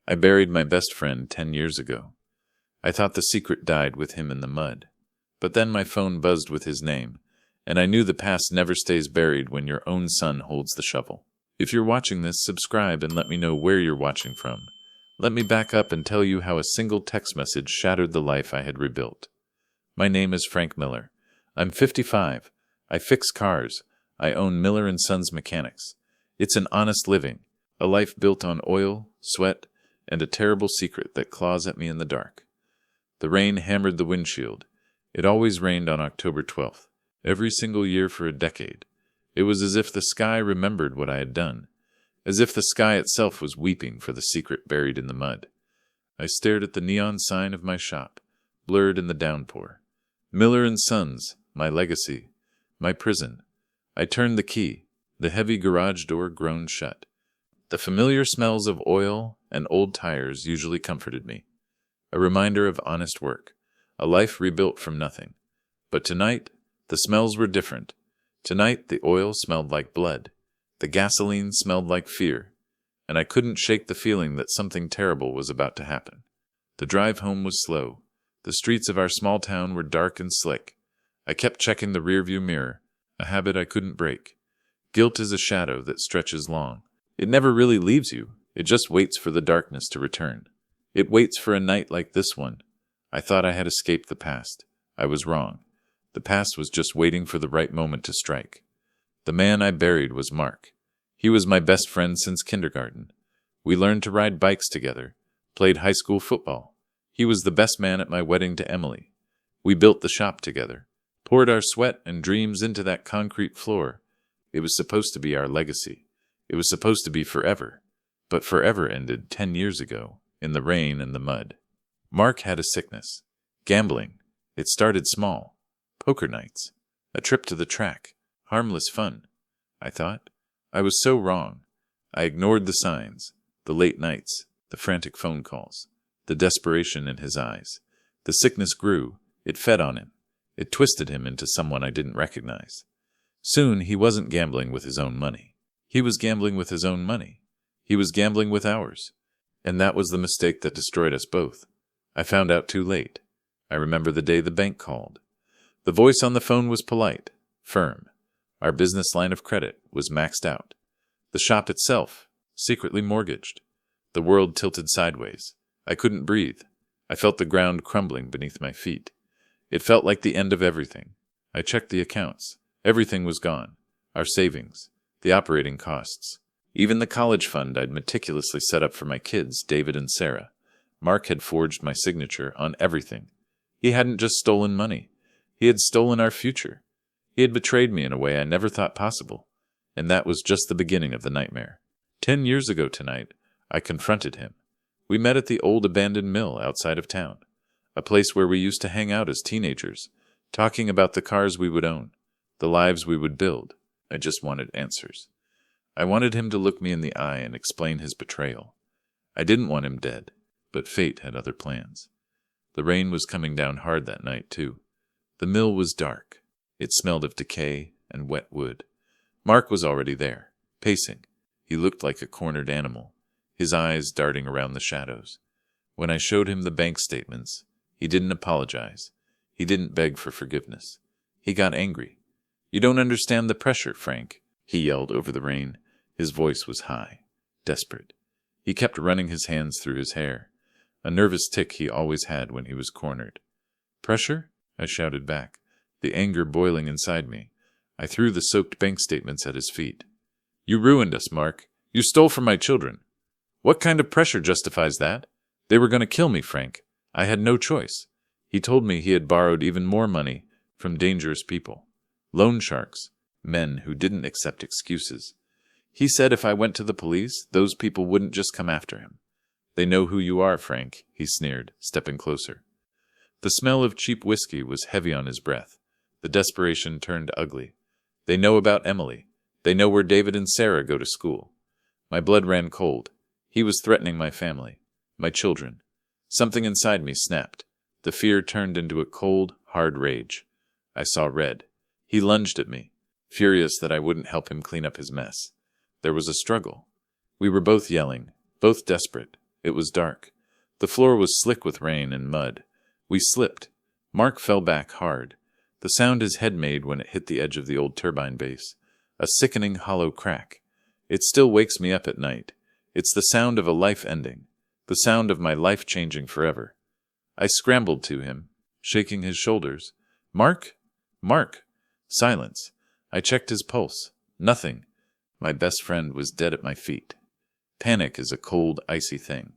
I buried my best friend 10 years ago. I thought the secret died with him in the mud. But then my phone buzzed with his name, and I knew the past never stays buried when your own son holds the shovel. If you're watching this, subscribe and let me know where you're watching from. Let me back up and tell you how a single text message shattered the life I had rebuilt. My name is Frank Miller. I'm 55. I fix cars. I own Miller & Sons Mechanics. It's an honest living, a life built on oil, sweat, and a terrible secret that claws at me in the dark. The rain hammered the windshield. It always rained on October 12th, every single year for a decade. It was as if the sky remembered what I had done, as if the sky itself was weeping for the secret buried in the mud. I stared at the neon sign of my shop, blurred in the downpour. Miller & Sons, my legacy, my prison. I turned the key. The heavy garage door groaned shut. The familiar smells of oil and old tires usually comforted me. A reminder of honest work, a life rebuilt from nothing. But tonight, the smells were different. Tonight, the oil smelled like blood. The gasoline smelled like fear. And I couldn't shake the feeling that something terrible was about to happen. The drive home was slow. The streets of our small town were dark and slick. I kept checking the rearview mirror, a habit I couldn't break. Guilt is a shadow that stretches long. It never really leaves you. It just waits for the darkness to return. It waits for a night like this one. I thought I had escaped the past. I was wrong. The past was just waiting for the right moment to strike. The man I buried was Mark. He was my best friend since kindergarten. We learned to ride bikes together, played high school football. He was the best man at my wedding to Emily. We built the shop together, poured our sweat and dreams into that concrete floor. It was supposed to be our legacy. It was supposed to be forever. But forever ended 10 years ago, in the rain and the mud. Mark had a sickness. Gambling. It started small. Poker nights. A trip to the track. Harmless fun. I thought. I was so wrong. I ignored the signs, the late nights, the frantic phone calls, the desperation in his eyes. The sickness grew. It fed on him. It twisted him into someone I didn't recognize. Soon he wasn't gambling with his own money. He was gambling with his own money. He was gambling with ours. And that was the mistake that destroyed us both. I found out too late. I remember the day the bank called. The voice on the phone was polite, firm. Our business line of credit was maxed out. The shop itself, secretly mortgaged. The world tilted sideways. I couldn't breathe. I felt the ground crumbling beneath my feet. It felt like the end of everything. I checked the accounts. Everything was gone. Our savings, the operating costs, even the college fund I'd meticulously set up for my kids, David and Sarah. Mark had forged my signature on everything. He hadn't just stolen money. He had stolen our future. He had betrayed me in a way I never thought possible. And that was just the beginning of the nightmare. 10 years ago tonight, I confronted him. We met at the old abandoned mill outside of town, a place where we used to hang out as teenagers, talking about the cars we would own, the lives we would build. I just wanted answers. I wanted him to look me in the eye and explain his betrayal. I didn't want him dead, but fate had other plans. The rain was coming down hard that night, too. The mill was dark. It smelled of decay and wet wood. Mark was already there, pacing. He looked like a cornered animal, his eyes darting around the shadows. When I showed him the bank statements, he didn't apologize. He didn't beg for forgiveness. He got angry. "You don't understand the pressure, Frank," he yelled over the rain. His voice was high, desperate. He kept running his hands through his hair, a nervous tic he always had when he was cornered. "Pressure?" I shouted back, the anger boiling inside me. I threw the soaked bank statements at his feet. "You ruined us, Mark. You stole from my children. What kind of pressure justifies that? They were going to kill me, Frank. I had no choice." He told me he had borrowed even more money from dangerous people. Loan sharks, men who didn't accept excuses. He said if I went to the police, those people wouldn't just come after him. "They know who you are, Frank," he sneered, stepping closer. The smell of cheap whiskey was heavy on his breath. The desperation turned ugly. "They know about Emily. They know where David and Sarah go to school." My blood ran cold. He was threatening my family, my children. Something inside me snapped. The fear turned into a cold, hard rage. I saw red. He lunged at me, furious that I wouldn't help him clean up his mess. There was a struggle. We were both yelling, both desperate. It was dark. The floor was slick with rain and mud. We slipped. Mark fell back hard. The sound his head made when it hit the edge of the old turbine base. A sickening hollow crack. It still wakes me up at night. It's the sound of a life ending. The sound of my life changing forever. I scrambled to him, shaking his shoulders. Mark? Mark! Silence. I checked his pulse. Nothing. My best friend was dead at my feet. Panic is a cold, icy thing.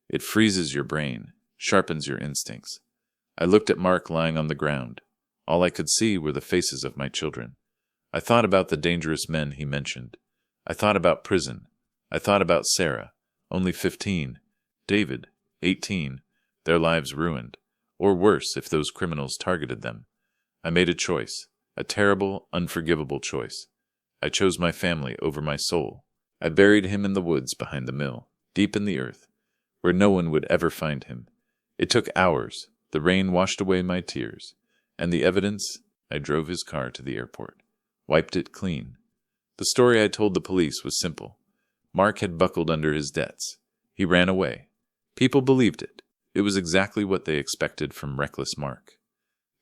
It freezes your brain, sharpens your instincts. I looked at Mark lying on the ground. All I could see were the faces of my children. I thought about the dangerous men he mentioned. I thought about prison. I thought about Sarah, only 15, David, 18, their lives ruined, or worse if those criminals targeted them. I made a choice, a terrible, unforgivable choice. I chose my family over my soul. I buried him in the woods behind the mill, deep in the earth, where no one would ever find him. It took hours. The rain washed away my tears. And the evidence? I drove his car to the airport, wiped it clean. The story I told the police was simple. Mark had buckled under his debts. He ran away. People believed it. It was exactly what they expected from reckless Mark.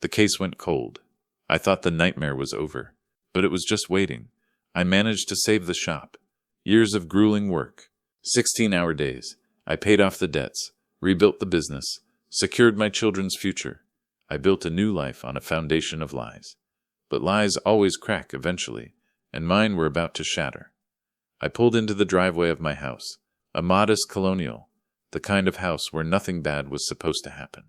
The case went cold. I thought the nightmare was over, but it was just waiting. I managed to save the shop. Years of grueling work. 16-hour days. I paid off the debts, rebuilt the business, secured my children's future. I built a new life on a foundation of lies. But lies always crack eventually, and mine were about to shatter. I pulled into the driveway of my house, a modest colonial, the kind of house where nothing bad was supposed to happen.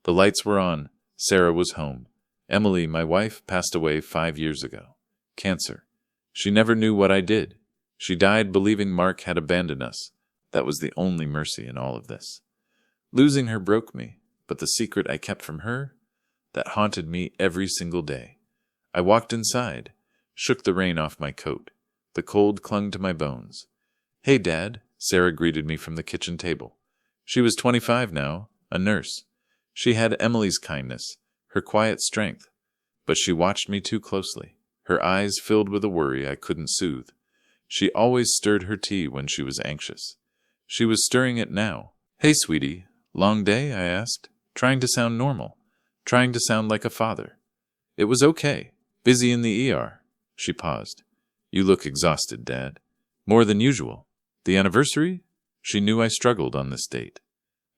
The lights were on. Sarah was home. Emily, my wife, passed away 5 years ago. Cancer. She never knew what I did. She died believing Mark had abandoned us. That was the only mercy in all of this. Losing her broke me, but the secret I kept from her, that haunted me every single day. I walked inside, shook the rain off my coat. The cold clung to my bones. "Hey, Dad," Sarah greeted me from the kitchen table. She was 25 now, a nurse. She had Emily's kindness, her quiet strength, but she watched me too closely, her eyes filled with a worry I couldn't soothe. She always stirred her tea when she was anxious. She was stirring it now. "Hey, sweetie, long day?" I asked, trying to sound normal, trying to sound like a father. "It was okay. Busy in the ER." She paused. "You look exhausted, Dad. More than usual. The anniversary?" She knew I struggled on this date.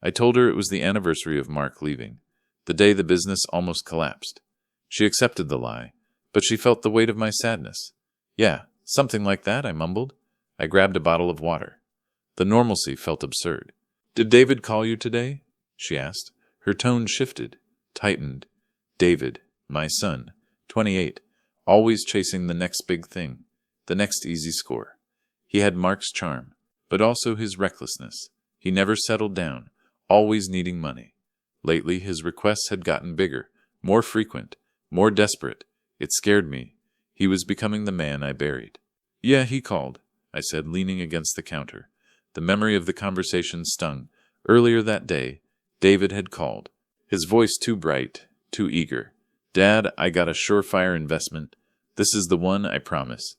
I told her it was the anniversary of Mark leaving, the day the business almost collapsed. She accepted the lie, but she felt the weight of my sadness. "Yeah, something like that," I mumbled. I grabbed a bottle of water. The normalcy felt absurd. "Did David call you today?" she asked. Her tone shifted, tightened. David, my son, 28, always chasing the next big thing, the next easy score. He had Mark's charm, but also his recklessness. He never settled down, always needing money. Lately, his requests had gotten bigger, more frequent, more desperate. It scared me. He was becoming the man I buried. "Yeah, he called," I said, leaning against the counter. The memory of the conversation stung. Earlier that day, David had called, his voice too bright, too eager. "Dad, I got a surefire investment. This is the one, I promise."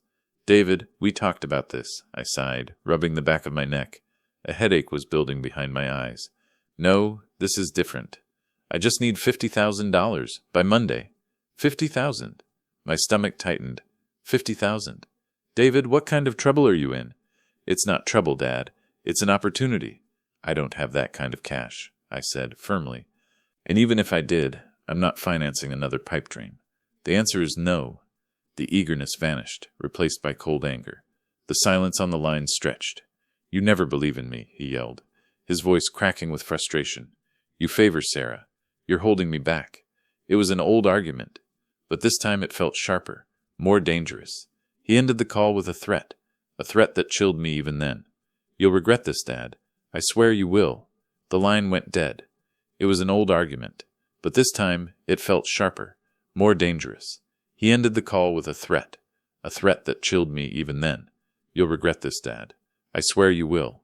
"David, we talked about this," I sighed, rubbing the back of my neck. A headache was building behind my eyes. "No, this is different. I just need $50,000 by Monday." 50,000. My stomach tightened. 50,000. "David, what kind of trouble are you in?" "It's not trouble, Dad. It's an opportunity." "I don't have that kind of cash," I said firmly. "And even if I did, I'm not financing another pipe dream." "The answer is no." The eagerness vanished, replaced by cold anger. The silence on the line stretched. "You never believe in me," he yelled, his voice cracking with frustration. "You favor Sarah. You're holding me back." It was an old argument, but this time it felt sharper, more dangerous. He ended the call with a threat that chilled me even then. "You'll regret this, Dad. I swear you will." The line went dead. It was an old argument, but this time it felt sharper, more dangerous. He ended the call with a threat that chilled me even then. "You'll regret this, Dad. I swear you will."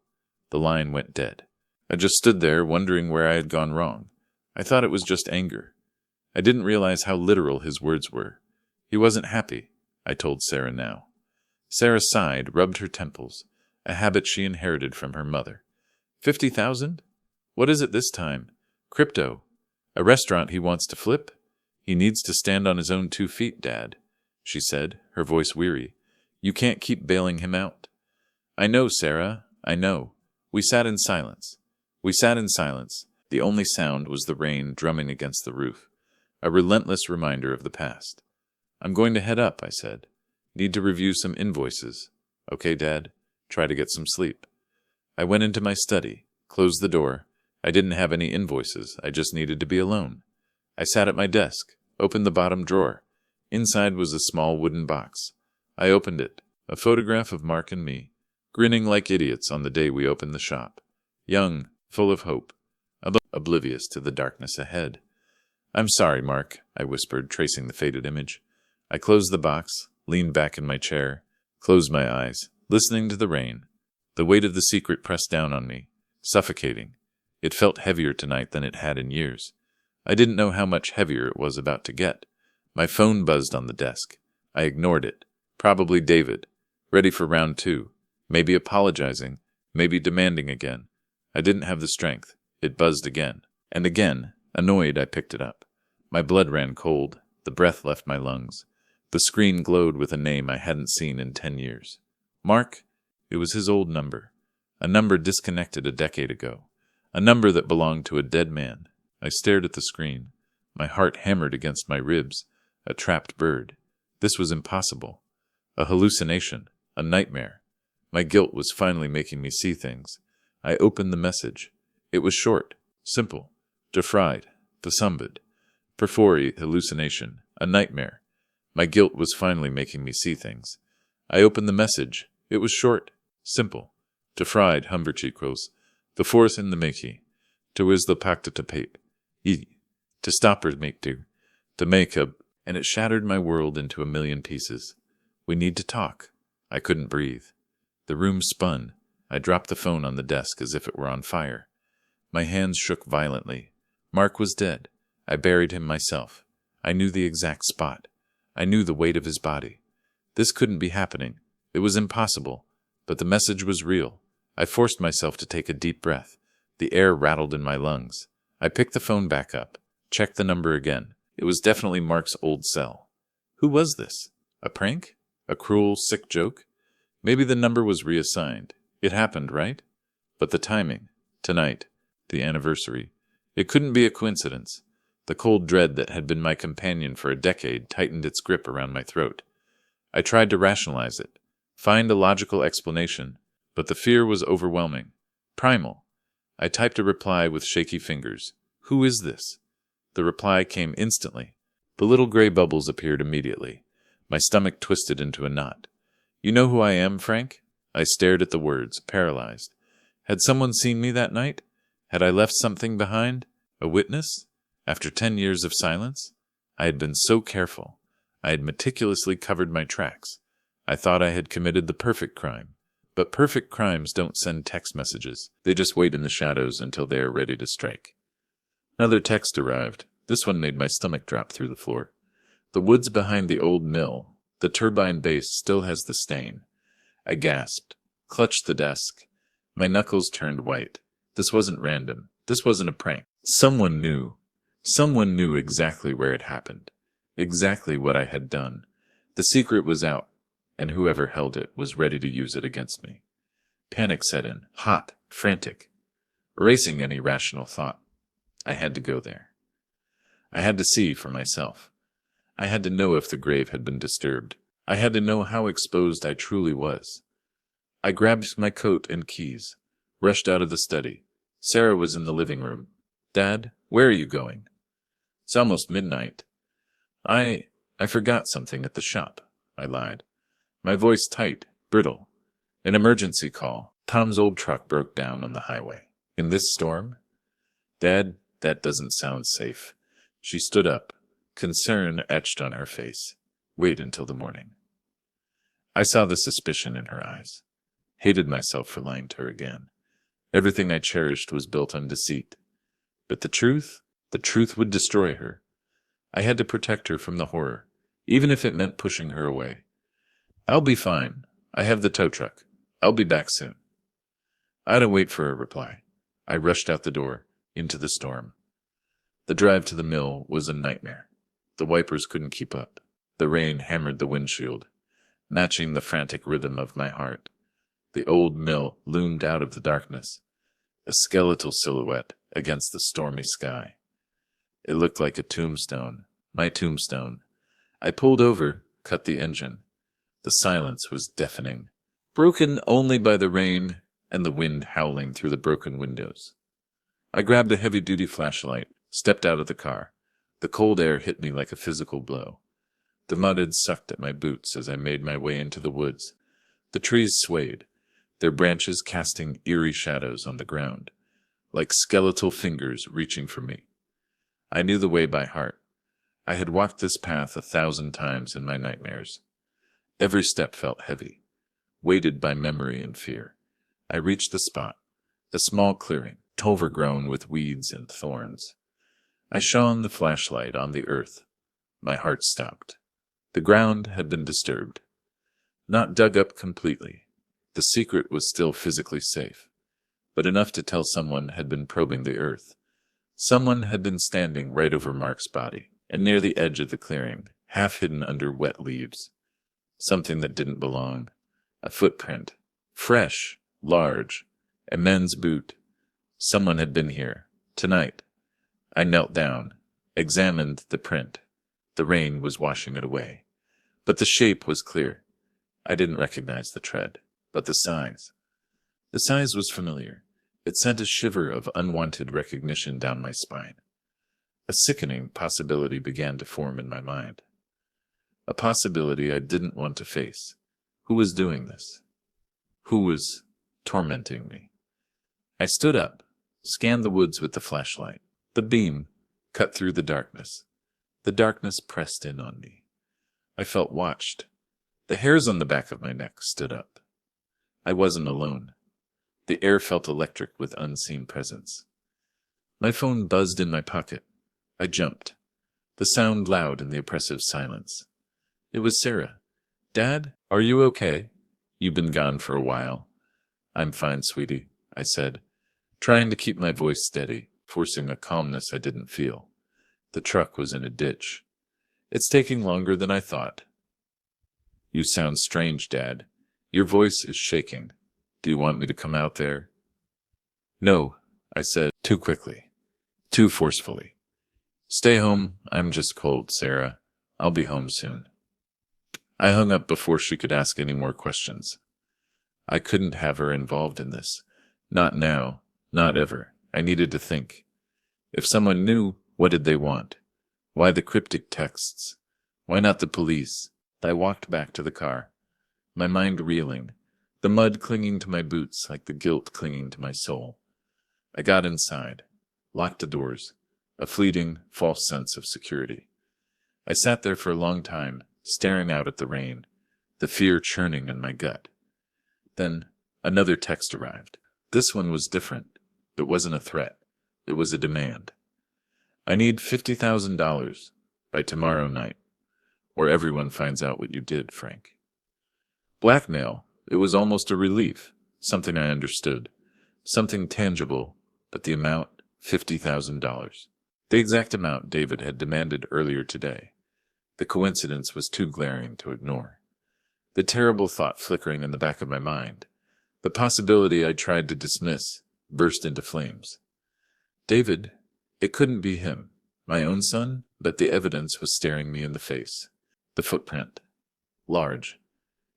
The line went dead. I just stood there wondering where I had gone wrong. I thought it was just anger. I didn't realize how literal his words were. He wasn't happy, I told Sarah now. Sarah sighed, rubbed her temples, a habit she inherited from her mother. 50,000? What is it this time? Crypto. A restaurant he wants to flip? He needs to stand on his own 2 feet, Dad, she said, her voice weary. You can't keep bailing him out. I know, Sarah, I know. We sat in silence. The only sound was the rain drumming against the roof, a relentless reminder of the past. I'm going to head up, I said. Need to review some invoices. Okay, Dad. Try to get some sleep. I went into my study, closed the door. I didn't have any invoices. I just needed to be alone. I sat at my desk, opened the bottom drawer. Inside was a small wooden box. I opened it. A photograph of Mark and me, grinning like idiots on the day we opened the shop. Young, full of hope, oblivious to the darkness ahead. I'm sorry, Mark, I whispered, tracing the faded image. I closed the box, leaned back in my chair, closed my eyes, listening to the rain. The weight of the secret pressed down on me, suffocating. It felt heavier tonight than it had in years. I didn't know how much heavier it was about to get. My phone buzzed on the desk. I ignored it. Probably David, ready for round 2, maybe apologizing, maybe demanding again. I didn't have the strength. It buzzed again. And again, annoyed, I picked it up. My blood ran cold. The breath left my lungs. The screen glowed with a name I hadn't seen in 10 years. Mark? It was his old number. A number disconnected a decade ago. A number that belonged to a dead man. I stared at the screen. My heart hammered against my ribs. A trapped bird. This was impossible. A hallucination. A nightmare. My guilt was finally making me see things. I opened the message. It was short, simple. Defried, besumbed, perfory, hallucination, a nightmare. My guilt was finally making me see things. I opened the message. It was short, simple. Defried, humberchicos, the force in the makey. To is the pacta to pape. To stop or make to make a, and it shattered my world into a million pieces. We need to talk. I couldn't breathe. The room spun. I dropped the phone on the desk as if it were on fire. My hands shook violently. Mark was dead. I buried him myself. I knew the exact spot. I knew the weight of his body. This couldn't be happening. It was impossible. But the message was real. I forced myself to take a deep breath. The air rattled in my lungs. I picked the phone back up, checked the number again. It was definitely Mark's old cell. Who was this? A prank? A cruel, sick joke? Maybe the number was reassigned. It happened, right? But the timing. Tonight. The anniversary. It couldn't be a coincidence. The cold dread that had been my companion for a decade tightened its grip around my throat. I tried to rationalize it, find a logical explanation, but the fear was overwhelming. Primal. I typed a reply with shaky fingers. Who is this? The reply came instantly. The little gray bubbles appeared immediately. My stomach twisted into a knot. You know who I am, Frank? I stared at the words, paralyzed. Had someone seen me that night? Had I left something behind? A witness? After 10 years of silence? I had been so careful. I had meticulously covered my tracks. I thought I had committed the perfect crime. But perfect crimes don't send text messages. They just wait in the shadows until they are ready to strike. Another text arrived. This one made my stomach drop through the floor. The woods behind the old mill. The turbine base still has the stain. I gasped, clutched the desk. My knuckles turned white. This wasn't random. This wasn't a prank. Someone knew. Someone knew exactly where it happened. Exactly what I had done. The secret was out, and whoever held it was ready to use it against me. Panic set in, hot, frantic, erasing any rational thought. I had to go there. I had to see for myself. I had to know if the grave had been disturbed. I had to know how exposed I truly was. I grabbed my coat and keys, rushed out of the study. Sarah was in the living room. Dad, where are you going? It's almost midnight. I forgot something at the shop, I lied. My voice tight, brittle. An emergency call. Tom's old truck broke down on the highway. In this storm? Dad, that doesn't sound safe. She stood up, concern etched on her face. Wait until the morning. I saw the suspicion in her eyes. Hated myself for lying to her again. Everything I cherished was built on deceit. But the truth would destroy her. I had to protect her from the horror, even if it meant pushing her away. I'll be fine. I have the tow truck. I'll be back soon. I had to wait for a reply. I rushed out the door, into the storm. The drive to the mill was a nightmare. The wipers couldn't keep up. The rain hammered the windshield, matching the frantic rhythm of my heart. The old mill loomed out of the darkness, a skeletal silhouette against the stormy sky. It looked like a tombstone, my tombstone. I pulled over, cut the engine. The silence was deafening, broken only by the rain and the wind howling through the broken windows. I grabbed a heavy-duty flashlight, stepped out of the car. The cold air hit me like a physical blow. The mud had sucked at my boots as I made my way into the woods. The trees swayed, their branches casting eerie shadows on the ground, like skeletal fingers reaching for me. I knew the way by heart. I had walked this path 1,000 times in my nightmares. Every step felt heavy, weighted by memory and fear. I reached the spot, a small clearing, overgrown with weeds and thorns. I shone the flashlight on the earth. My heart stopped. The ground had been disturbed. Not dug up completely. The secret was still physically safe, but enough to tell someone had been probing the earth. Someone had been standing right over Mark's body, and near the edge of the clearing, half hidden under wet leaves. Something that didn't belong. A footprint. Fresh, large, a men's boot. Someone had been here, tonight. I knelt down, examined the print. The rain was washing it away. But the shape was clear. I didn't recognize the tread, but the size. The size was familiar. It sent a shiver of unwanted recognition down my spine. A sickening possibility began to form in my mind. A possibility I didn't want to face. Who was doing this? Who was tormenting me? I stood up, scanned the woods with the flashlight. The beam cut through the darkness. The darkness pressed in on me. I felt watched. The hairs on the back of my neck stood up. I wasn't alone. The air felt electric with unseen presence. My phone buzzed in my pocket. I jumped, the sound loud in the oppressive silence. It was Sarah. "Dad, are you okay? You've been gone for a while." "I'm fine, sweetie," I said, trying to keep my voice steady, forcing a calmness I didn't feel. The truck was in a ditch. "It's taking longer than I thought." "You sound strange, Dad. Your voice is shaking. Do you want me to come out there?" "No," I said, too quickly, too forcefully. "Stay home. I'm just cold, Sarah. I'll be home soon." I hung up before she could ask any more questions. I couldn't have her involved in this. Not now. Not ever. I needed to think. If someone knew, what did they want? Why the cryptic texts? Why not the police? I walked back to the car, my mind reeling, the mud clinging to my boots like the guilt clinging to my soul. I got inside, locked the doors, a fleeting, false sense of security. I sat there for a long time, staring out at the rain, the fear churning in my gut. Then another text arrived. This one was different. It wasn't a threat. It was a demand. "I need $50,000 by tomorrow night, or everyone finds out what you did, Frank." Blackmail. It was almost a relief, something I understood, something tangible, but the amount, $50,000. The exact amount David had demanded earlier today. The coincidence was too glaring to ignore. The terrible thought flickering in the back of my mind, the possibility I tried to dismiss, burst into flames. David, it couldn't be him, my own son, but the evidence was staring me in the face. The footprint. Large.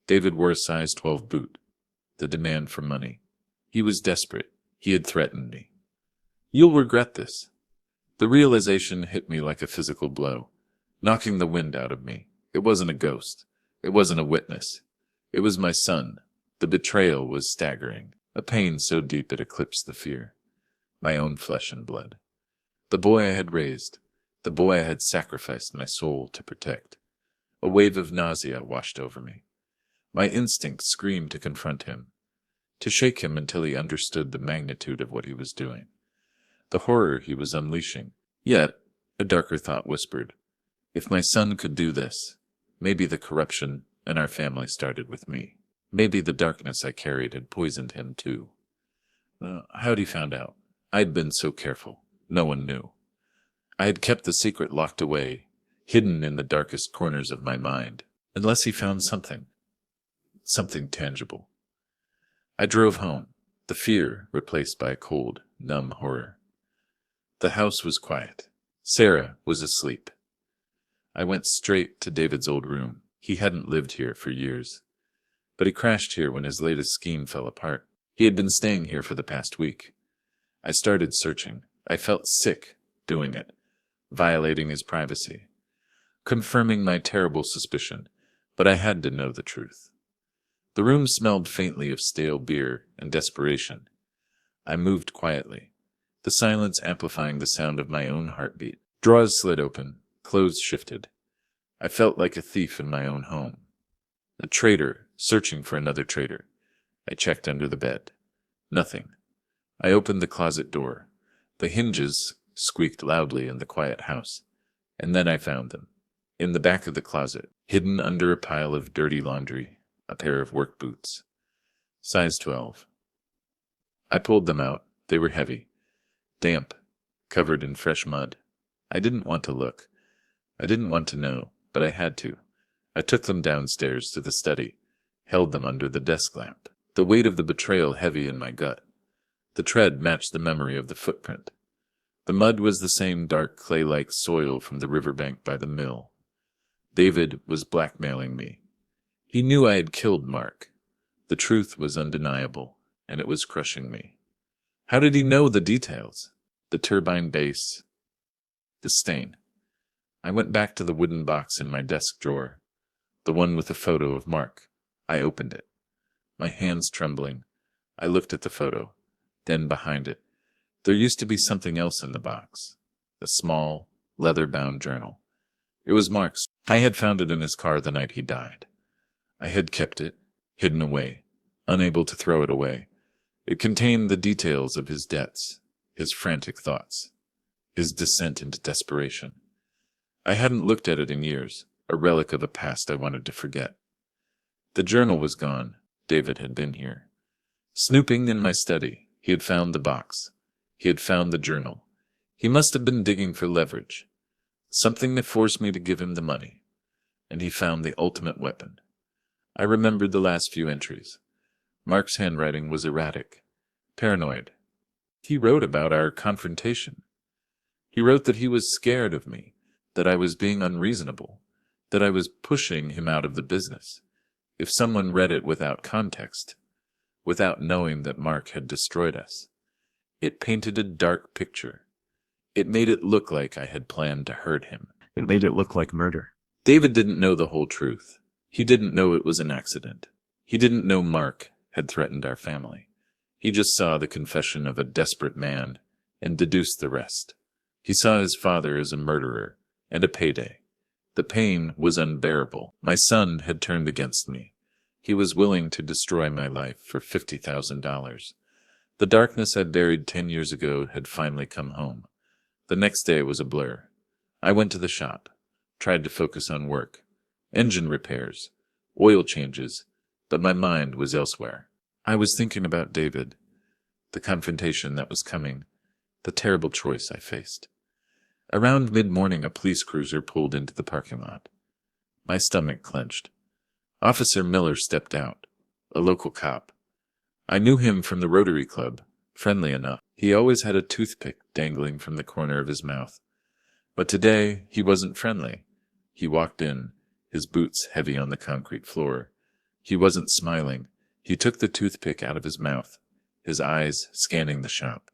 David wore a size 12 boot. The demand for money. He was desperate. He had threatened me. "You'll regret this." The realization hit me like a physical blow, knocking the wind out of me. It wasn't a ghost. It wasn't a witness. It was my son. The betrayal was staggering, a pain so deep it eclipsed the fear. My own flesh and blood. The boy I had raised. The boy I had sacrificed my soul to protect. A wave of nausea washed over me. My instinct screamed to confront him, to shake him until he understood the magnitude of what he was doing, the horror he was unleashing. Yet, a darker thought whispered, if my son could do this, maybe the corruption in our family started with me. Maybe the darkness I carried had poisoned him too. How'd he found out? I'd been so careful. No one knew. I had kept the secret locked away, hidden in the darkest corners of my mind, unless he found something tangible. I drove home, the fear replaced by a cold, numb horror. The house was quiet. Sarah was asleep. I went straight to David's old room. He hadn't lived here for years, but he crashed here when his latest scheme fell apart. He had been staying here for the past week. I started searching. I felt sick doing it, violating his privacy, confirming my terrible suspicion, but I had to know the truth. The room smelled faintly of stale beer and desperation. I moved quietly, the silence amplifying the sound of my own heartbeat. Drawers slid open, clothes shifted. I felt like a thief in my own home, a traitor searching for another traitor. I checked under the bed. Nothing. I opened the closet door. The hinges squeaked loudly in the quiet house, and then I found them. In the back of the closet, hidden under a pile of dirty laundry, a pair of work boots. Size 12. I pulled them out. They were heavy, damp, covered in fresh mud. I didn't want to look. I didn't want to know, but I had to. I took them downstairs to the study, held them under the desk lamp, the weight of the betrayal heavy in my gut. The tread matched the memory of the footprint. The mud was the same dark clay-like soil from the riverbank by the mill. David was blackmailing me. He knew I had killed Mark. The truth was undeniable, and it was crushing me. How did he know the details? The turbine base, the stain. I went back to the wooden box in my desk drawer, the one with the photo of Mark. I opened it, my hands trembling. I looked at the photo, then behind it. There used to be something else in the box, a small, leather-bound journal. It was Mark's. I had found it in his car the night he died. I had kept it, hidden away, unable to throw it away. It contained the details of his debts, his frantic thoughts, his descent into desperation. I hadn't looked at it in years, a relic of a past I wanted to forget. The journal was gone. David had been here. Snooping in my study, he had found the box. He had found the journal. He must have been digging for leverage, something that forced me to give him the money. And he found the ultimate weapon. I remembered the last few entries. Mark's handwriting was erratic, paranoid. He wrote about our confrontation. He wrote that he was scared of me, that I was being unreasonable, that I was pushing him out of the business. If someone read it without context, without knowing that Mark had destroyed us, it painted a dark picture. It made it look like I had planned to hurt him. It made it look like murder. David didn't know the whole truth. He didn't know it was an accident. He didn't know Mark had threatened our family. He just saw the confession of a desperate man and deduced the rest. He saw his father as a murderer and a payday. The pain was unbearable. My son had turned against me. He was willing to destroy my life for $50,000. The darkness I'd buried 10 years ago had finally come home. The next day was a blur. I went to the shop, tried to focus on work, engine repairs, oil changes, but my mind was elsewhere. I was thinking about David, the confrontation that was coming, the terrible choice I faced. Around mid-morning, a police cruiser pulled into the parking lot. My stomach clenched. Officer Miller stepped out, a local cop. I knew him from the Rotary Club, friendly enough. He always had a toothpick dangling from the corner of his mouth. But today, he wasn't friendly. He walked in, his boots heavy on the concrete floor. He wasn't smiling. He took the toothpick out of his mouth, his eyes scanning the shop.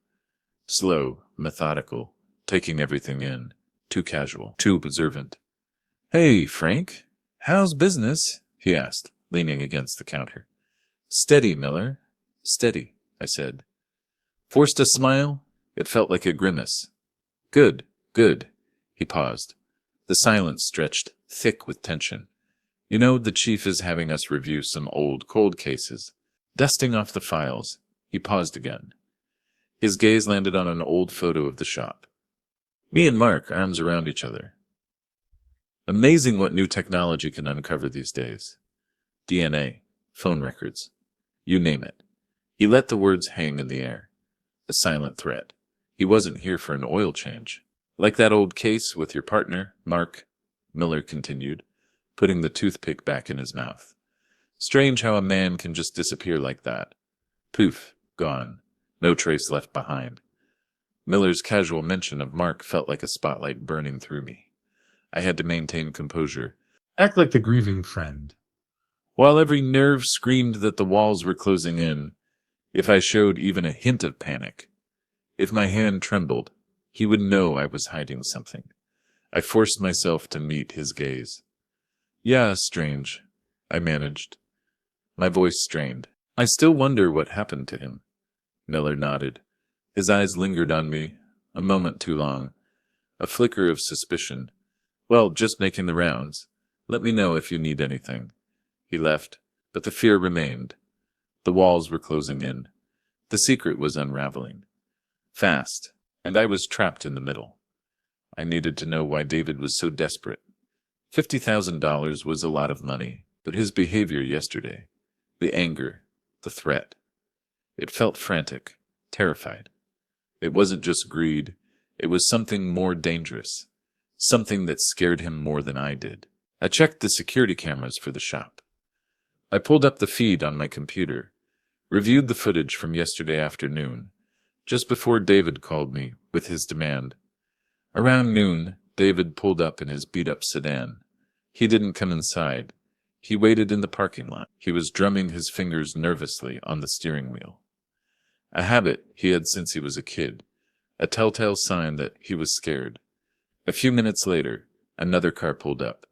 Slow, methodical, taking everything in, too casual, too observant. "Hey, Frank, how's business?" he asked, leaning against the counter. "Steady, Miller. Steady," I said. Forced a smile? It felt like a grimace. "Good, good." He paused. The silence stretched, thick with tension. "You know, the chief is having us review some old cold cases. Dusting off the files." He paused again. His gaze landed on an old photo of the shop. Me and Mark, arms around each other. Amazing what new technology can uncover these days. DNA, phone records, you name it. He let the words hang in the air, a silent threat. He wasn't here for an oil change. Like that old case with your partner, Mark, Miller continued, putting the toothpick back in his mouth. Strange how a man can just disappear like that. Poof, gone. No trace left behind. Miller's casual mention of Mark felt like a spotlight burning through me. I had to maintain composure. Act like the grieving friend. While every nerve screamed that the walls were closing in, if I showed even a hint of panic, if my hand trembled, he would know I was hiding something. I forced myself to meet his gaze. Yeah, strange, I managed. My voice strained. I still wonder what happened to him. Miller nodded. His eyes lingered on me, a moment too long. A flicker of suspicion. Well, just making the rounds. Let me know if you need anything. He left, but the fear remained. The walls were closing in. The secret was unraveling. Fast, and I was trapped in the middle. I needed to know why David was so desperate. $50,000 was a lot of money, but his behavior yesterday, the anger, the threat, it felt frantic, terrified. It wasn't just greed, it was something more dangerous, something that scared him more than I did. I checked the security cameras for the shop. I pulled up the feed on my computer, reviewed the footage from yesterday afternoon, just before David called me with his demand. Around noon, David pulled up in his beat-up sedan. He didn't come inside. He waited in the parking lot. He was drumming his fingers nervously on the steering wheel. A habit he had since he was a kid, a telltale sign that he was scared. A few minutes later, another car pulled up,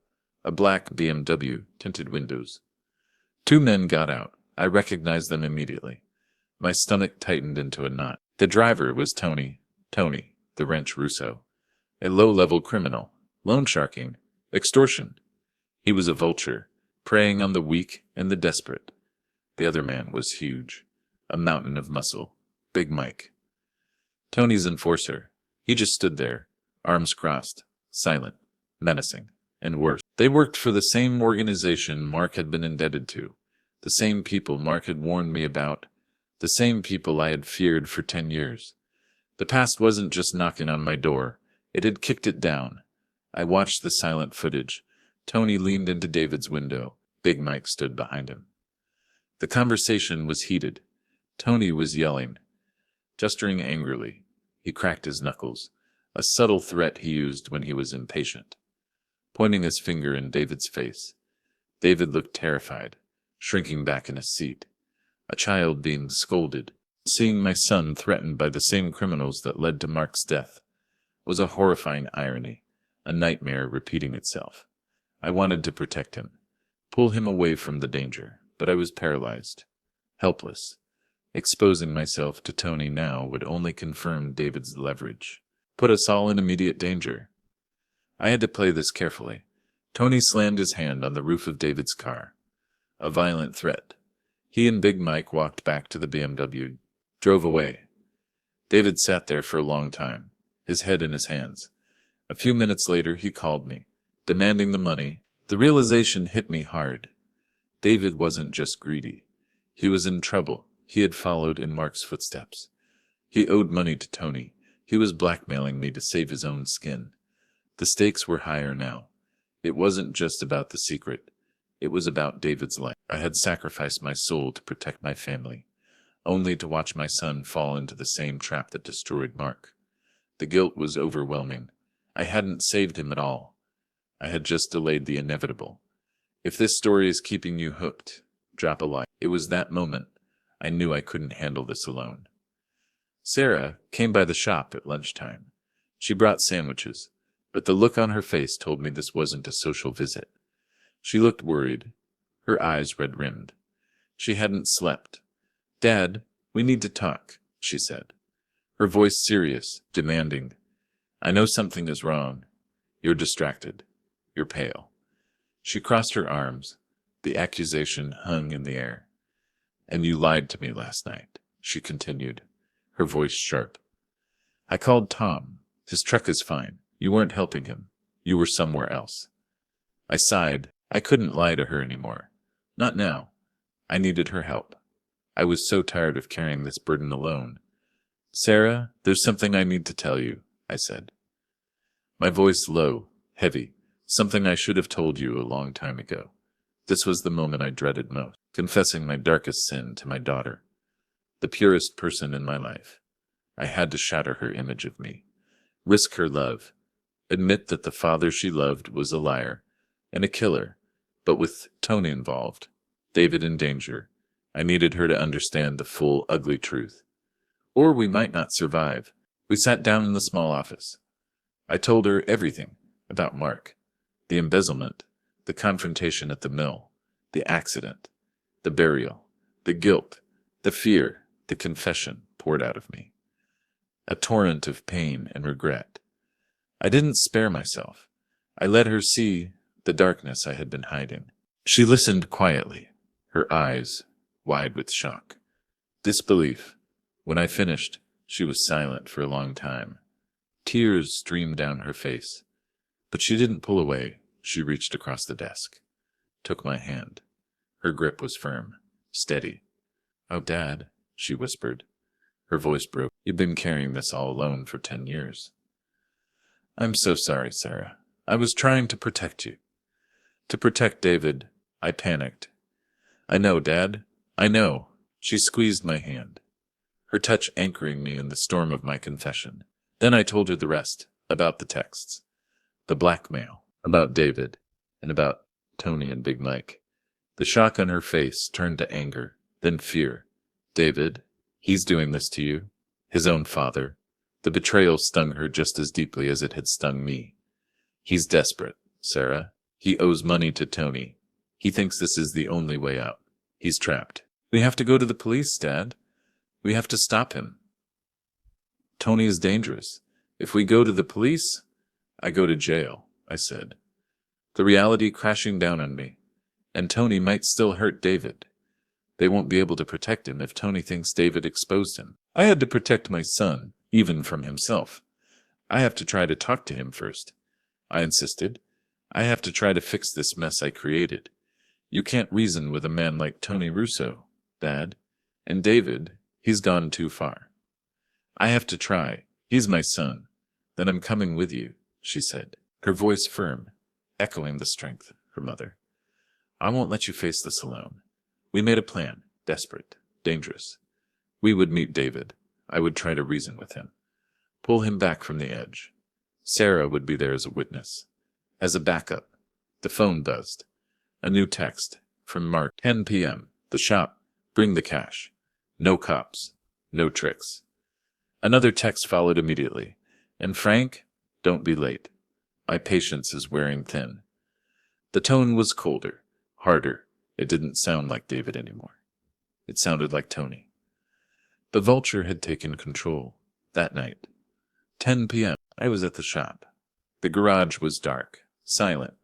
a black BMW, tinted windows. Two men got out. I recognized them immediately. My stomach tightened into a knot. The driver was Tony, the wrench Russo, a low-level criminal, loan sharking, extortion. He was a vulture, preying on the weak and the desperate. The other man was huge, a mountain of muscle, Big Mike. Tony's enforcer. He just stood there, arms crossed, silent, menacing, and worse. They worked for the same organization Mark had been indebted to, the same people Mark had warned me about, the same people I had feared for 10 years. The past wasn't just knocking on my door, it had kicked it down. I watched the silent footage. Tony leaned into David's window. Big Mike stood behind him. The conversation was heated. Tony was yelling, gesturing angrily. He cracked his knuckles, a subtle threat he used when he was impatient, pointing his finger in David's face. David looked terrified, shrinking back in his seat. A child being scolded. Seeing my son threatened by the same criminals that led to Mark's death was a horrifying irony, a nightmare repeating itself. I wanted to protect him, pull him away from the danger, but I was paralyzed, helpless. Exposing myself to Tony now would only confirm David's leverage, put us all in immediate danger. I had to play this carefully. Tony slammed his hand on the roof of David's car. A violent threat. He and Big Mike walked back to the BMW, drove away. David sat there for a long time, his head in his hands. A few minutes later he called me, demanding the money. The realization hit me hard. David wasn't just greedy. He was in trouble. He had followed in Mark's footsteps. He owed money to Tony. He was blackmailing me to save his own skin. The stakes were higher now. It wasn't just about the secret. It was about David's life. I had sacrificed my soul to protect my family, only to watch my son fall into the same trap that destroyed Mark. The guilt was overwhelming. I hadn't saved him at all. I had just delayed the inevitable. If this story is keeping you hooked, drop a like. It was that moment I knew I couldn't handle this alone. Sarah came by the shop at lunchtime. She brought sandwiches, but the look on her face told me this wasn't a social visit. She looked worried, her eyes red-rimmed. She hadn't slept. "Dad, we need to talk," she said, her voice serious, demanding. "I know something is wrong. You're distracted. You're pale." She crossed her arms. The accusation hung in the air. "And you lied to me last night," she continued, her voice sharp. "I called Tom. His truck is fine. You weren't helping him. You were somewhere else." I sighed. I couldn't lie to her anymore. Not now. I needed her help. I was so tired of carrying this burden alone. Sarah, there's something I need to tell you, I said. My voice low, heavy, something I should have told you a long time ago. This was the moment I dreaded most, confessing my darkest sin to my daughter, the purest person in my life. I had to shatter her image of me, risk her love, admit that the father she loved was a liar and a killer, but with Tony involved, David in danger, I needed her to understand the full, ugly truth. Or we might not survive. We sat down in the small office. I told her everything about Mark, the embezzlement, the confrontation at the mill, the accident, the burial, the guilt, the fear, the confession poured out of me. A torrent of pain and regret. I didn't spare myself. I let her see the darkness I had been hiding. She listened quietly, her eyes wide with shock, disbelief. When I finished, she was silent for a long time. Tears streamed down her face. But she didn't pull away. She reached across the desk, took my hand. Her grip was firm, steady. "Oh, Dad," she whispered. Her voice broke. "You've been carrying this all alone for 10 years. I'm so sorry, Sarah. I was trying to protect you. To protect David." I panicked. "I know, Dad. I know." She squeezed my hand, her touch anchoring me in the storm of my confession. Then I told her the rest, about the texts, the blackmail, about David, and about Tony and Big Mike. The shock on her face turned to anger, then fear. David, he's doing this to you? His own father? The betrayal stung her just as deeply as it had stung me. He's desperate, Sarah. He owes money to Tony. He thinks this is the only way out. He's trapped. We have to go to the police, Dad. We have to stop him. Tony is dangerous. If we go to the police, I go to jail, I said. The reality crashing down on me. And Tony might still hurt David. They won't be able to protect him if Tony thinks David exposed him. I had to protect my son, even from himself. I have to try to talk to him first. I insisted. I have to try to fix this mess I created. You can't reason with a man like Tony Russo, Dad. And David, he's gone too far. I have to try. He's my son. Then I'm coming with you, she said, her voice firm, echoing the strength of her mother. I won't let you face this alone. We made a plan, desperate, dangerous. We would meet David. I would try to reason with him, pull him back from the edge. Sarah would be there as a witness, as a backup. The phone buzzed. A new text from Mark, 10 p.m. The shop. Bring the cash. No cops. No tricks. Another text followed immediately. And Frank, don't be late. My patience is wearing thin. The tone was colder, harder. It didn't sound like David anymore. It sounded like Tony. The vulture had taken control. That night, 10 p.m., I was at the shop. The garage was dark, silent.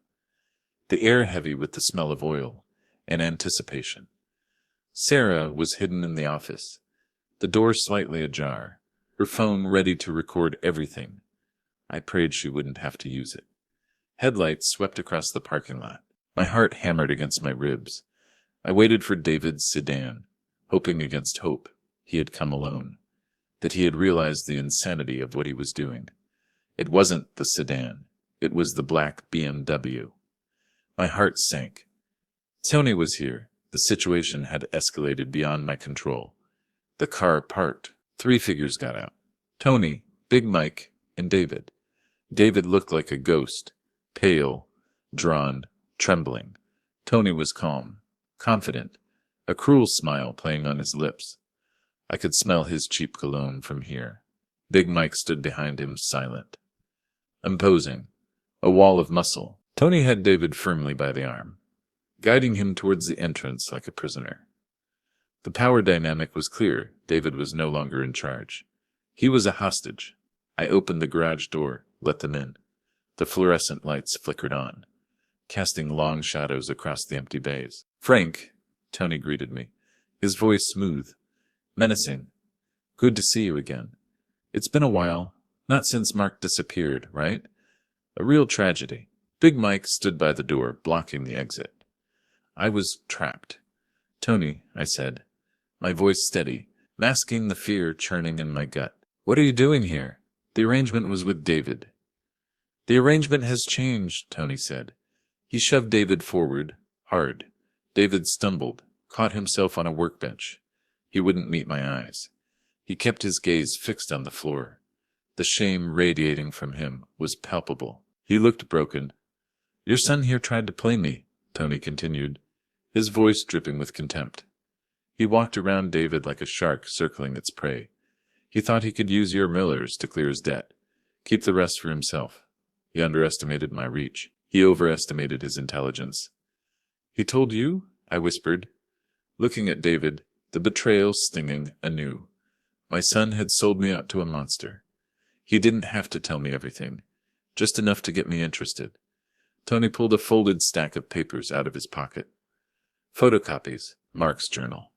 The air heavy with the smell of oil and anticipation. Sarah was hidden in the office, the door slightly ajar, her phone ready to record everything. I prayed she wouldn't have to use it. Headlights swept across the parking lot. My heart hammered against my ribs. I waited for David's sedan, hoping against hope he had come alone, that he had realized the insanity of what he was doing. It wasn't the sedan. It was the black BMW. My heart sank. Tony was here. The situation had escalated beyond my control. The car parked. 3 figures got out. Tony, Big Mike, and David. David looked like a ghost, pale, drawn, trembling. Tony was calm, confident, a cruel smile playing on his lips. I could smell his cheap cologne from here. Big Mike stood behind him, silent, imposing, a wall of muscle. Tony had David firmly by the arm, guiding him towards the entrance like a prisoner. The power dynamic was clear. David was no longer in charge. He was a hostage. I opened the garage door, let them in. The fluorescent lights flickered on, casting long shadows across the empty bays. Frank, Tony greeted me, his voice smooth, menacing. Good to see you again. It's been a while, not since Mark disappeared, right? A real tragedy. Big Mike stood by the door, blocking the exit. I was trapped. Tony, I said, my voice steady, masking the fear churning in my gut. What are you doing here? The arrangement was with David. The arrangement has changed, Tony said. He shoved David forward, hard. David stumbled, caught himself on a workbench. He wouldn't meet my eyes. He kept his gaze fixed on the floor. The shame radiating from him was palpable. He looked broken. Your son here tried to play me, Tony continued, his voice dripping with contempt. He walked around David like a shark circling its prey. He thought he could use your millers to clear his debt, keep the rest for himself. He underestimated my reach. He overestimated his intelligence. He told you? I whispered, looking at David, the betrayal stinging anew. My son had sold me out to a monster. He didn't have to tell me everything, just enough to get me interested. Tony pulled a folded stack of papers out of his pocket. Photocopies, Mark's journal.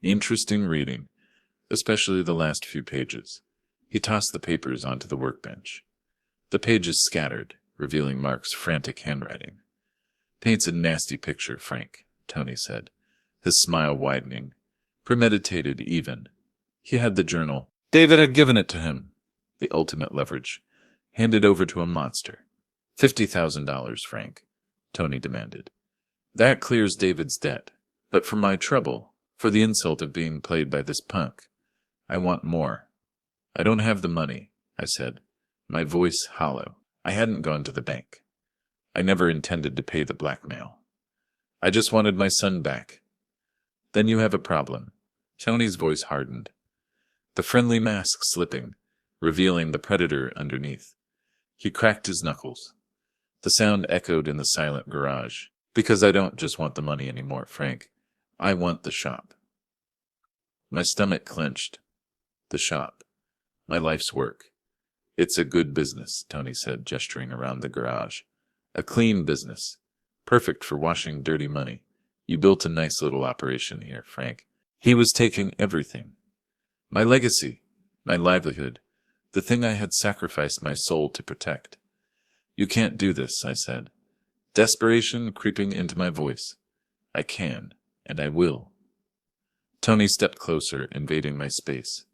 Interesting reading, especially the last few pages. He tossed the papers onto the workbench. The pages scattered, revealing Mark's frantic handwriting. Paints a nasty picture, Frank, Tony said, his smile widening. Premeditated, even. He had the journal. David had given it to him. The ultimate leverage. Handed over to a monster. $50,000, Frank, Tony demanded. That clears David's debt. But for my trouble, for the insult of being played by this punk, I want more. I don't have the money, I said, my voice hollow. I hadn't gone to the bank. I never intended to pay the blackmail. I just wanted my son back. Then you have a problem. Tony's voice hardened. The friendly mask slipping, revealing the predator underneath. He cracked his knuckles. The sound echoed in the silent garage. Because I don't just want the money anymore, Frank. I want the shop. My stomach clenched. The shop. My life's work. It's a good business, Tony said, gesturing around the garage. A clean business. Perfect for washing dirty money. You built a nice little operation here, Frank. He was taking everything. My legacy. My livelihood. The thing I had sacrificed my soul to protect. You can't do this, I said. Desperation creeping into my voice. I can, and I will. Tony stepped closer, invading my space.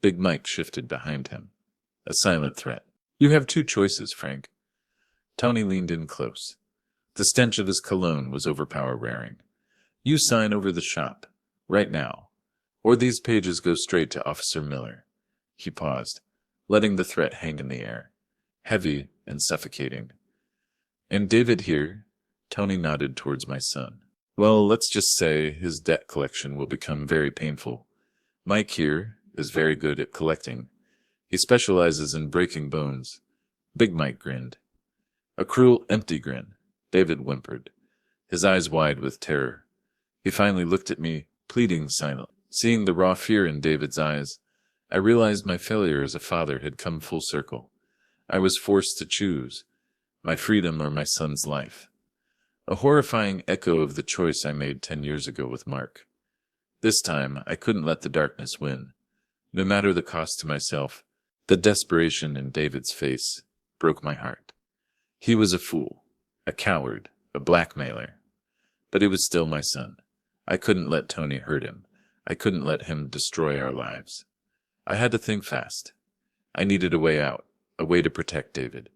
Big Mike shifted behind him. A silent threat. You have two choices, Frank. Tony leaned in close. The stench of his cologne was overpowering. You sign over the shop, right now, or these pages go straight to Officer Miller. He paused, letting the threat hang in the air, heavy and suffocating. And David here? Tony nodded towards my son. Well, let's just say his debt collection will become very painful. Mike here is very good at collecting. He specializes in breaking bones. Big Mike grinned. A cruel, empty grin. David whimpered, his eyes wide with terror. He finally looked at me, pleading silently. Seeing the raw fear in David's eyes, I realized my failure as a father had come full circle. I was forced to choose, my freedom or my son's life. A horrifying echo of the choice I made 10 years ago with Mark. This time, I couldn't let the darkness win. No matter the cost to myself, the desperation in David's face broke my heart. He was a fool, a coward, a blackmailer. But he was still my son. I couldn't let Tony hurt him. I couldn't let him destroy our lives. I had to think fast. I needed a way out, a way to protect David,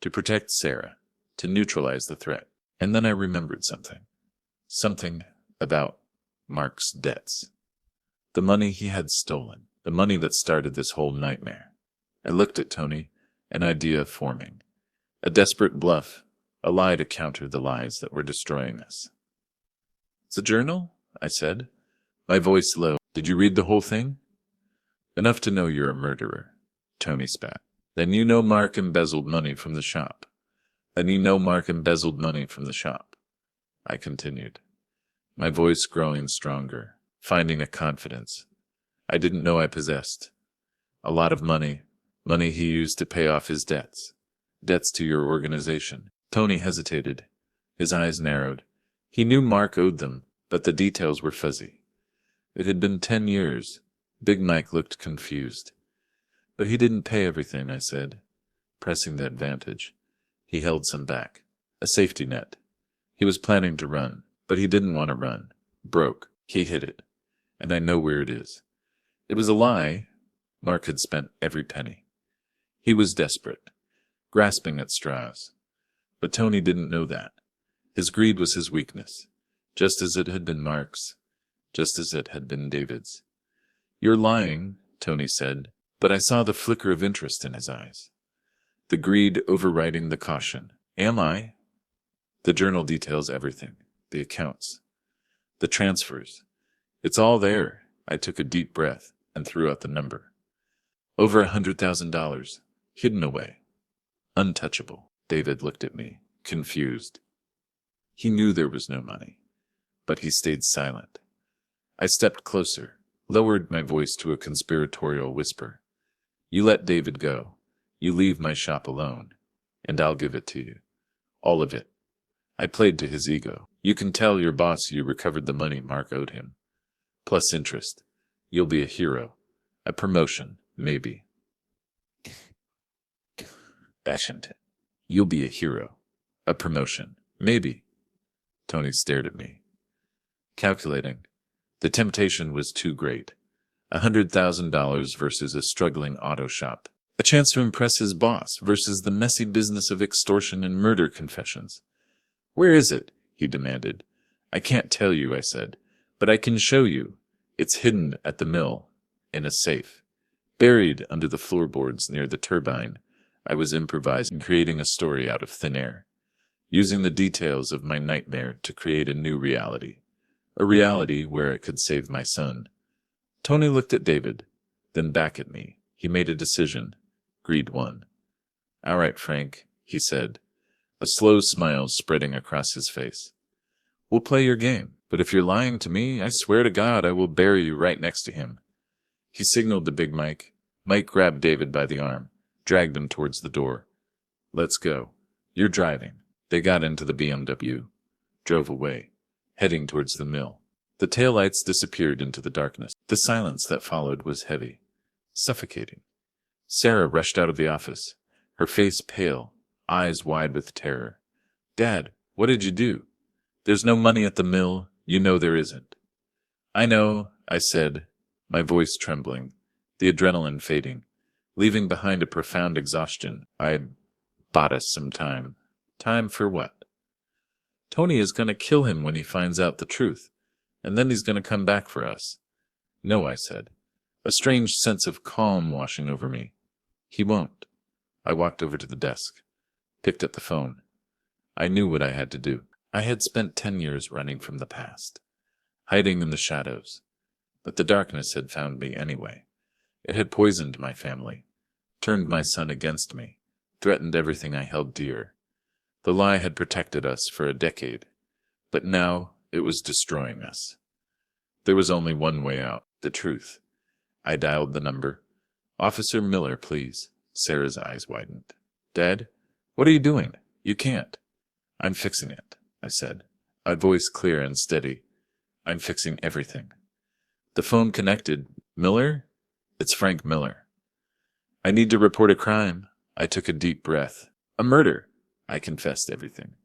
to protect Sarah, to neutralize the threat. And then I remembered something. Something about Mark's debts. The money he had stolen. The money that started this whole nightmare. I looked at Tony, an idea forming. A desperate bluff, a lie to counter the lies that were destroying us. It's a journal? I said, my voice low. Did you read the whole thing? Enough to know you're a murderer, Tony spat. Then you know Mark embezzled money from the shop. Then you know Mark embezzled money from the shop. I continued, my voice growing stronger, finding a confidence I didn't know I possessed. A lot of money, money he used to pay off his debts. Debts to your organization. Tony hesitated. His eyes narrowed. He knew Mark owed them, but the details were fuzzy. It had been 10 years. Big Mike looked confused. But he didn't pay everything, I said, pressing the advantage. He held some back. A safety net. He was planning to run, but he didn't want to run. Broke. He hid it. And I know where it is. It was a lie, Mark had spent every penny. He was desperate, grasping at straws. But Tony didn't know that. His greed was his weakness, just as it had been Mark's, just as it had been David's. "You're lying," Tony said, but I saw the flicker of interest in his eyes. The greed overriding the caution. "Am I?" "The journal details everything. The accounts. The transfers. It's all there." I took a deep breath and threw out the number. "Over $100,000. Hidden away. Untouchable." David looked at me, confused. He knew there was no money, but he stayed silent. I stepped closer, lowered my voice to a conspiratorial whisper. "You let David go. You leave my shop alone, and I'll give it to you. All of it." I played to his ego. "You can tell your boss you recovered the money Mark owed him. Plus interest. You'll be a hero. A promotion, maybe." Bashington. "You'll be a hero. A promotion, maybe." Tony stared at me. Calculating. The temptation was too great. $100,000 versus a struggling auto shop. A chance to impress his boss versus the messy business of extortion and murder confessions. "Where is it?" he demanded. "I can't tell you," I said, "but I can show you. It's hidden at the mill, in a safe, buried under the floorboards near the turbine." I was improvising, creating a story out of thin air, using the details of my nightmare to create a new reality, a reality where it could save my son. Tony looked at David, then back at me. He made a decision. Greed won. "All right, Frank," he said, a slow smile spreading across his face. "We'll play your game, but if you're lying to me, I swear to God I will bury you right next to him." He signaled to Big Mike. Mike grabbed David by the arm, dragged him towards the door. "Let's go. You're driving." They got into the BMW, drove away, heading towards the mill. The taillights disappeared into the darkness. The silence that followed was heavy, suffocating. Sarah rushed out of the office, her face pale, eyes wide with terror. "Dad, what did you do?" "There's no money at the mill. You know there isn't." "I know," I said, my voice trembling, the adrenaline fading, leaving behind a profound exhaustion. "I'd bought us some time." "Time for what?" "Tony is going to kill him when he finds out the truth, and then he's going to come back for us." "No," I said, a strange sense of calm washing over me. "He won't." I walked over to the desk, picked up the phone. I knew what I had to do. I had spent 10 years running from the past, hiding in the shadows, but the darkness had found me anyway. It had poisoned my family, turned my son against me, threatened everything I held dear. The lie had protected us for a decade, but now it was destroying us. There was only one way out, the truth. I dialed the number. "Officer Miller, please." Sarah's eyes widened. "Dad, what are you doing? You can't." "I'm fixing it," I said, my voice clear and steady. "I'm fixing everything." The phone connected. "Miller? It's Frank Miller." "I need to report a crime." I took a deep breath. "A murder." I confessed everything.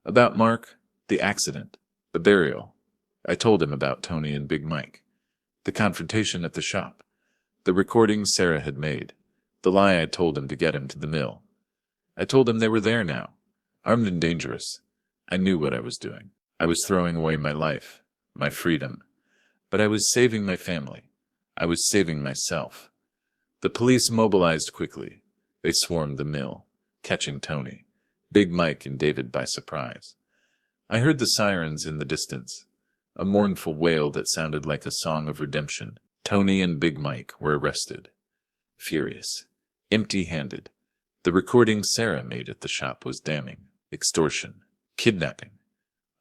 "About Mark, the accident, the burial." I told him about Tony and Big Mike, the confrontation at the shop, the recording Sarah had made, the lie I told him to get him to the mill. I told him they were there now, armed and dangerous. I knew what I was doing. I was throwing away my life, my freedom. But I was saving my family. I was saving myself. The police mobilized quickly. They swarmed the mill, catching Tony, Big Mike, and David by surprise. I heard the sirens in the distance, a mournful wail that sounded like a song of redemption. Tony and Big Mike were arrested. Furious, empty-handed. The recording Sarah made at the shop was damning. Extortion, kidnapping,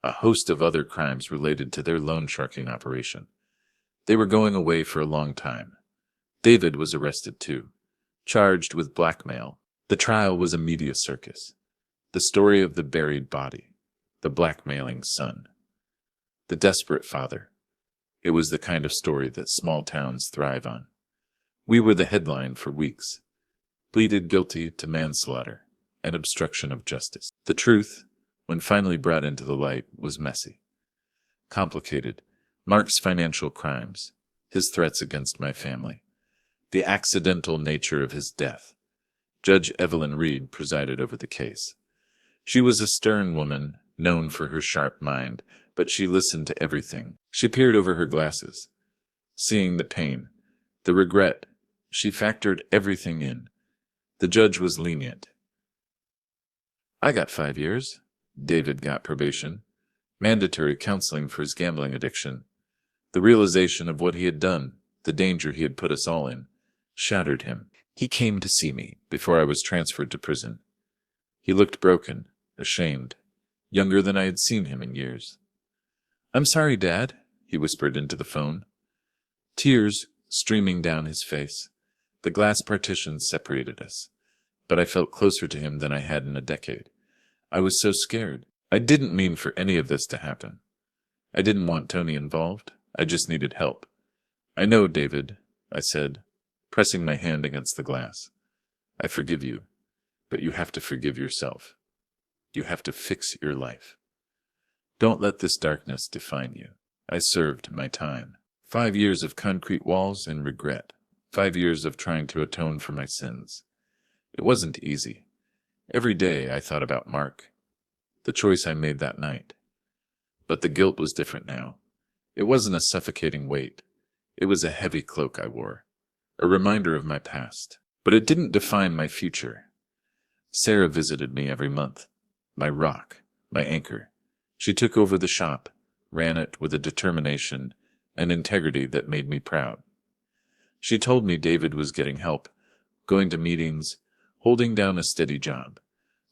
a host of other crimes related to their loan sharking operation. They were going away for a long time. David was arrested too, charged with blackmail. The trial was a media circus. The story of the buried body, the blackmailing son, the desperate father. It was the kind of story that small towns thrive on. We were the headline for weeks. Pleaded guilty to manslaughter and obstruction of justice. The truth, when finally brought into the light, was messy, complicated. Mark's financial crimes, his threats against my family, The accidental nature of his death. Judge Evelyn Reed presided over the case. She was a stern woman, known for her sharp mind, but she listened to everything. She peered over her glasses, seeing the pain, the regret. She factored everything in. The judge was lenient. I got 5 years. David got probation. Mandatory counseling for his gambling addiction. The realization of what he had done, the danger he had put us all in, shattered him. He came to see me before I was transferred to prison. He looked broken, ashamed, younger than I had seen him in years. "I'm sorry, Dad," he whispered into the phone. Tears streaming down his face. The glass partitions separated us, but I felt closer to him than I had in a decade. I was so scared. I didn't mean for any of this to happen. I didn't want Tony involved. I just needed help. "I know, David," I said, pressing my hand against the glass. "I forgive you, but you have to forgive yourself. You have to fix your life. Don't let this darkness define you." I served my time. 5 years of concrete walls and regret. 5 years of trying to atone for my sins. It wasn't easy. Every day I thought about Mark, the choice I made that night. But the guilt was different now. It wasn't a suffocating weight. It was a heavy cloak I wore, a reminder of my past. But it didn't define my future. Sarah visited me every month, my rock, my anchor. She took over the shop, ran it with a determination and integrity that made me proud. She told me David was getting help, going to meetings, holding down a steady job.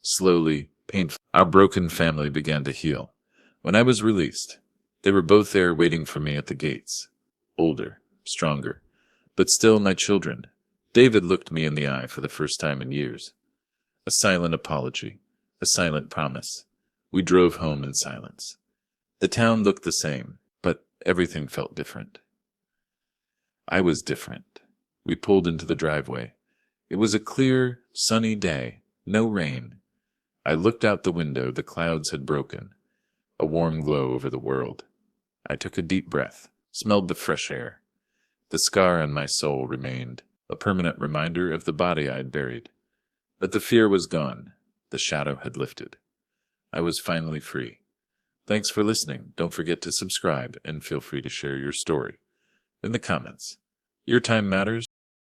Slowly, painfully, our broken family began to heal. When I was released, they were both there waiting for me at the gates. Older, stronger, but still my children. David looked me in the eye for the first time in years. A silent apology, a silent promise. We drove home in silence. The town looked the same, but everything felt different. I was different. We pulled into the driveway. It was a clear, sunny day, no rain. I looked out the window. The clouds had broken, a warm glow over the world. I took a deep breath, smelled the fresh air. The scar on my soul remained, a permanent reminder of the body I had buried. But the fear was gone. The shadow had lifted. I was finally free. Thanks for listening. Don't forget to subscribe and feel free to share your story in the comments. Your time matters.